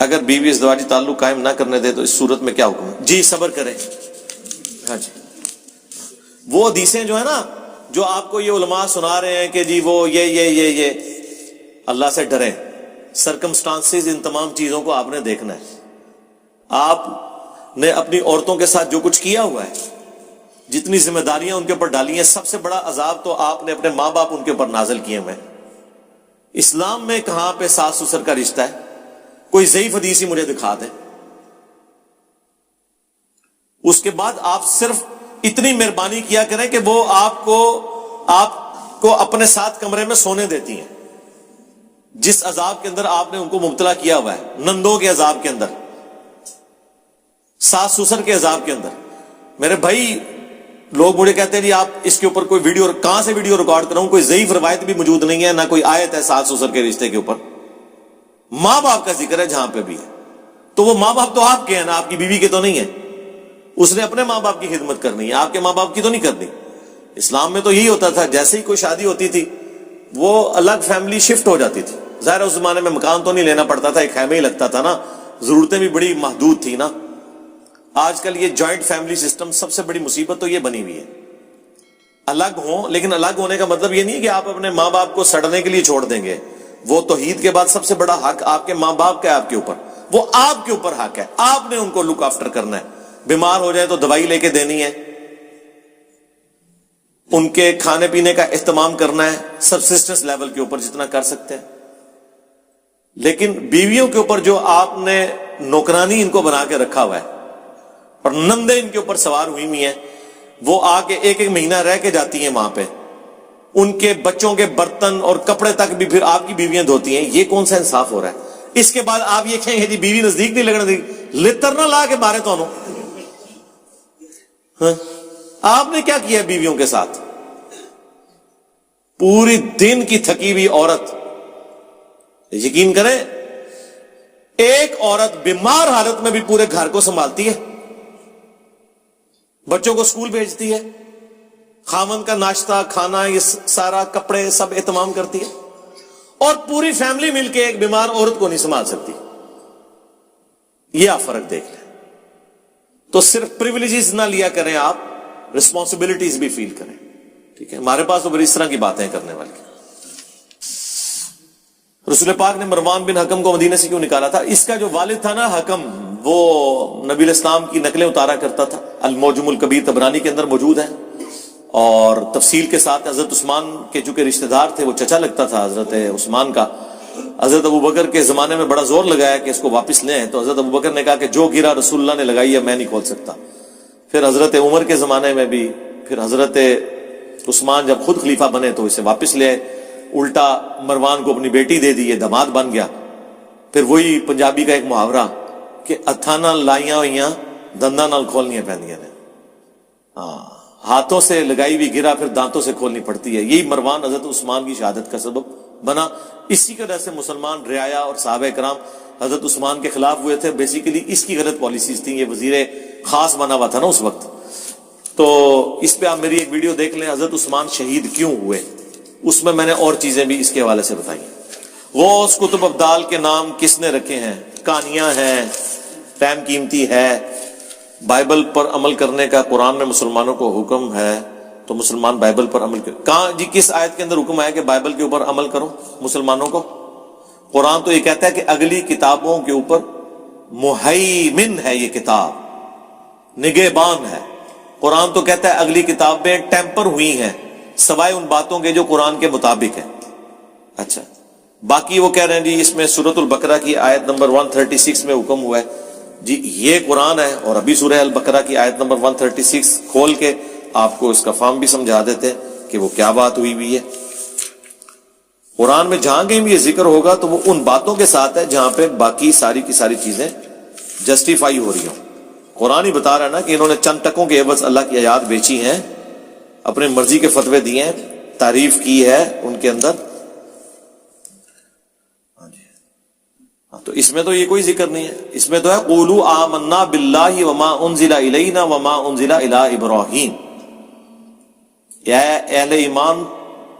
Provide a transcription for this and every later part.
اگر بیوی ازدواجی تعلق قائم نہ کرنے دے تو اس صورت میں کیا حکم ہے؟ جی صبر کریں. ہاں جی، وہ حدیثیں جو ہے نا جو آپ کو یہ علماء سنا رہے ہیں کہ جی وہ یہ اللہ سے ڈریں. سرکمسٹانسز ان تمام چیزوں کو آپ نے دیکھنا ہے. آپ نے اپنی عورتوں کے ساتھ جو کچھ کیا ہوا ہے، جتنی ذمہ داریاں ان کے اوپر ڈالی ہیں، سب سے بڑا عذاب تو آپ نے اپنے ماں باپ ان کے اوپر نازل کیے ہوئے ہیں. اسلام میں کہاں پہ ساس سسر کا رشتہ ہے؟ کوئی ضعیف حدیث ہی مجھے دکھا دیں. اس کے بعد آپ صرف اتنی مہربانی کیا کریں کہ وہ آپ کو اپنے ساتھ کمرے میں سونے دیتی ہیں. جس عذاب کے اندر آپ نے ان کو مبتلا کیا ہوا ہے، نندوں کے عذاب کے اندر، ساس سسر کے عذاب کے اندر. میرے بھائی لوگ مجھے کہتے ہیں جی آپ اس کے اوپر کوئی ویڈیو، کہاں سے ویڈیو ریکارڈ کراؤں؟ کوئی ضعیف روایت بھی موجود نہیں ہے، نہ کوئی آیت ہے ساس سسر کے رشتے کے اوپر. ماں باپ کا ذکر ہے جہاں پہ بھی ہے، تو وہ ماں باپ تو آپ کے ہیں نا، آپ کی بیوی کے تو نہیں ہے. اس نے اپنے ماں باپ کی خدمت کرنی ہے، آپ کے ماں باپ کی تو نہیں کرنی. اسلام میں تو یہی ہوتا تھا، جیسے ہی کوئی شادی ہوتی تھی وہ الگ فیملی شفٹ ہو جاتی تھی. ظاہر اس زمانے میں مکان تو نہیں لینا پڑتا تھا، ایک خیمے ہی لگتا تھا نا، ضرورتیں بھی بڑی محدود تھی نا. آج کل یہ جوائنٹ فیملی سسٹم، سب سے بڑی مصیبت تو یہ بنی ہوئی ہے. الگ ہوں، لیکن الگ ہونے کا مطلب یہ نہیں ہے کہ آپ اپنے ماں باپ کو سڑنے کے لیے چھوڑ دیں گے. وہ توحید کے بعد سب سے بڑا حق آپ کے ماں باپ کا ہے آپ کے اوپر. وہ آپ کے اوپر حق ہے، آپ نے ان کو لک آفٹر کرنا ہے. بیمار ہو جائے تو دوائی لے کے دینی ہے، ان کے کھانے پینے کا اہتمام کرنا ہے سبسسٹنس لیول کے اوپر جتنا کر سکتے ہیں. لیکن بیویوں کے اوپر جو آپ نے نوکرانی ان کو بنا کے رکھا ہوا ہے اور نندے ان کے اوپر سوار ہوئی ہوئی ہیں، وہ آ کے ایک ایک مہینہ رہ کے جاتی ہیں وہاں پہ، ان کے بچوں کے برتن اور کپڑے تک بھی پھر آپ کی بیویاں دھوتی ہیں. یہ کون سا انصاف ہو رہا ہے؟ اس کے بعد آپ یہ کہیں گے جی بیوی نزدیک نہیں لگنے دی، لتر نہ لا کے مارے تو آپ نے کیا کیا بیویوں کے ساتھ؟ پوری دن کی تھکی ہوئی عورت، یقین کریں ایک عورت بیمار حالت میں بھی پورے گھر کو سنبھالتی ہے، بچوں کو اسکول بھیجتی ہے، خاوند کا ناشتہ کھانا یہ سارا کپڑے سب اہتمام کرتی ہے، اور پوری فیملی مل کے ایک بیمار عورت کو نہیں سنبھال سکتی. یہ آپ فرق دیکھ لیں. تو صرف پریویلیجز نہ لیا کریں، آپ رسپانسبلٹیز بھی فیل کریں. ٹھیک ہے، ہمارے پاس تو بڑی اس طرح کی باتیں کرنے والی. رسول پاک نے مروان بن حکم کو مدینے سے کیوں نکالا تھا؟ اس کا جو والد تھا نا حکم، وہ نبی الاسلام کی نقلیں اتارا کرتا تھا. المعجم الکبیر طبرانی کے اندر موجود ہے، اور تفصیل کے ساتھ. حضرت عثمان کے چونکہ رشتہ دار تھے، وہ چچا لگتا تھا حضرت عثمان کا. حضرت ابوبکر کے زمانے میں بڑا زور لگایا کہ اس کو واپس لیں، تو حضرت ابوبکر نے کہا کہ جو گرا رسول اللہ نے لگائی ہے میں نہیں کھول سکتا. پھر حضرت عمر کے زمانے میں بھی، پھر حضرت عثمان جب خود خلیفہ بنے تو اسے واپس لے آئے. الٹا مروان کو اپنی بیٹی دے دی، یہ داماد بن گیا. پھر وہی پنجابی کا ایک محاورہ کہ اتھانا لائیاں ہوئیاں دنداں نال کھولنیاں پہندیاں نے. ہاتھوں سے لگائی ہوئی گرا پھر دانتوں سے کھولنی پڑتی ہے. یہی مروان حضرت عثمان کی شہادت کا سبب بنا. اسی کی وجہ سے مسلمان رعایا اور صحابہ کرام حضرت عثمان کے خلاف ہوئے تھے. بیسیکلی اس کی غلط پالیسیز تھیں. یہ وزیر خاص بنا ہوا تھا نا اس وقت. تو اس پہ آپ میری ایک ویڈیو دیکھ لیں، حضرت عثمان شہید کیوں ہوئے. اس میں نے اور چیزیں بھی اس کے حوالے سے بتائی. غوث کتب ابدال کے نام کس نے رکھے ہیں؟ کہانیاں ہیں، ٹائم قیمتی ہے. بائبل پر عمل کرنے کا قرآن میں مسلمانوں کو حکم ہے، تو مسلمان بائبل پر عمل کریں. کہاں جی کس آیت کے اندر حکم ہے کہ بائبل کے اوپر عمل کرو مسلمانوں کو؟ قرآن تو یہ کہتا ہے کہ اگلی کتابوں کے اوپر مہیمن ہے، یہ کتاب نگہبان ہے. قرآن تو کہتا ہے اگلی کتابیں ٹیمپر ہوئی ہیں سوائے ان باتوں کے جو قرآن کے مطابق ہے. اچھا، باقی وہ کہہ رہے ہیں جی اس میں سورۃ البقرہ کی آیت نمبر 136 میں حکم ہوا ہے. جی یہ قرآن ہے، اور ابھی سورہ البقرہ کی آیت نمبر 136 کھول کے آپ کو اس کا فارم بھی سمجھا دیتے کہ وہ کیا بات ہوئی ہوئی ہے. قرآن میں جہاں کہیں بھی یہ ذکر ہوگا تو وہ ان باتوں کے ساتھ ہے جہاں پہ باقی ساری کی ساری چیزیں جسٹیفائی ہو رہی ہوں. قرآن ہی بتا رہا ہے نا کہ انہوں نے چند ٹکوں کے عوض اللہ کی آیات بیچی ہیں، اپنے مرضی کے فتوے دیے ہیں، تعریف کی ہے ان کے اندر. تو اس میں تو یہ کوئی ذکر نہیں ہے. اس میں تو ہے قولوا آمنا باللہ وما انزل الینا وما انزل الی ابراہیم. یا اہل ایمان،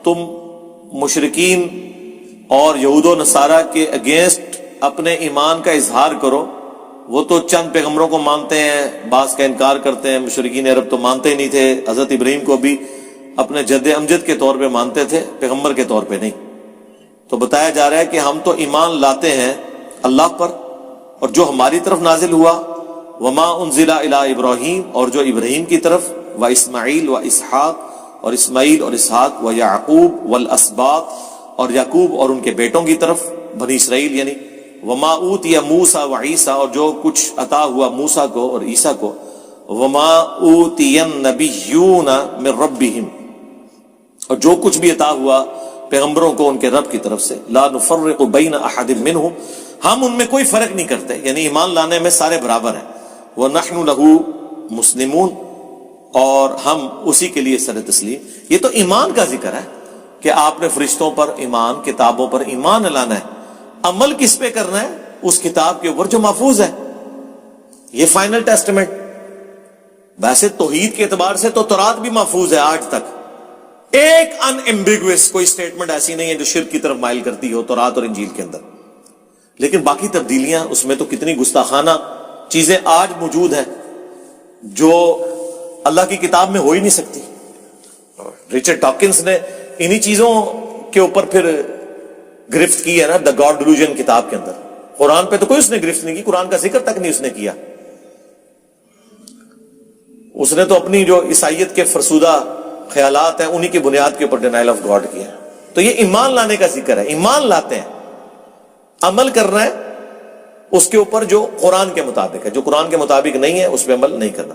تم مشرکین اور یہود و نصارہ کے اگینسٹ اپنے ایمان کا اظہار کرو. وہ تو چند پیغمبروں کو مانتے ہیں, بعض کا انکار کرتے ہیں. مشرکین عرب تو مانتے ہی نہیں تھے. حضرت ابراہیم کو بھی اپنے جد امجد کے طور پہ مانتے تھے, پیغمبر کے طور پہ نہیں. تو بتایا جا رہا ہے کہ ہم تو ایمان لاتے ہیں اللہ پر اور جو ہماری طرف نازل ہوا, وما انزل الی ابراہیم, اور جو ابراہیم کی طرف, و اسماعیل و اسحاق, اور اسماعیل اور اسحاق, و یعقوب والاسباط, اور یعقوب اور ان کے بیٹوں کی طرف, بنی اسرائیل یعنی, وما اوتی موسیٰ و عیسیٰ, اور جو کچھ عطا ہوا موسیٰ کو اور عیسیٰ کو, وما اوتی النبیون من ربہم, اور جو کچھ بھی عطا ہوا پیغمبروں کو ان کے رب کی طرف سے, لا نفرق بین احد منہم, ہم ان میں کوئی فرق نہیں کرتے, یعنی ایمان لانے میں سارے برابر ہیں. وَنَحْنُ لَهُ مُسْلِمُونَ, اور ہم اسی کے لیے سر تسلیم. یہ تو ایمان کا ذکر ہے کہ آپ نے فرشتوں پر ایمان, کتابوں پر ایمان لانا ہے. عمل کس پہ کرنا ہے؟ اس کتاب کے اوپر جو محفوظ ہے. یہ فائنل ٹیسٹمنٹ. ویسے توحید کے اعتبار سے تو تورات بھی محفوظ ہے آج تک. ایک ان ایمبیگوس کوئی سٹیٹمنٹ ایسی نہیں ہے جو شرک کی طرف مائل کرتی ہو تورات اور انجیل کے اندر. لیکن باقی تبدیلیاں اس میں تو کتنی گستاخانہ چیزیں آج موجود ہیں جو اللہ کی کتاب میں ہو ہی نہیں سکتی. رچرڈ ڈاکنز نے انہی چیزوں کے اوپر پھر گرفت کی ہے نا, دا گاڈ ڈیلوژن کتاب کے اندر. قرآن پہ تو کوئی اس نے گرفت نہیں کی, قرآن کا ذکر تک نہیں اس نے کیا. اس نے تو اپنی جو عیسائیت کے فرسودہ خیالات ہیں انہی کی بنیاد کے اوپر ڈینائل آف گاڈ کیا. تو یہ ایمان لانے کا ذکر ہے. ایمان لاتے ہیں, عمل کرنا ہے اس کے اوپر جو قرآن کے مطابق ہے, جو قرآن کے مطابق نہیں ہے اس پہ عمل نہیں کرنا.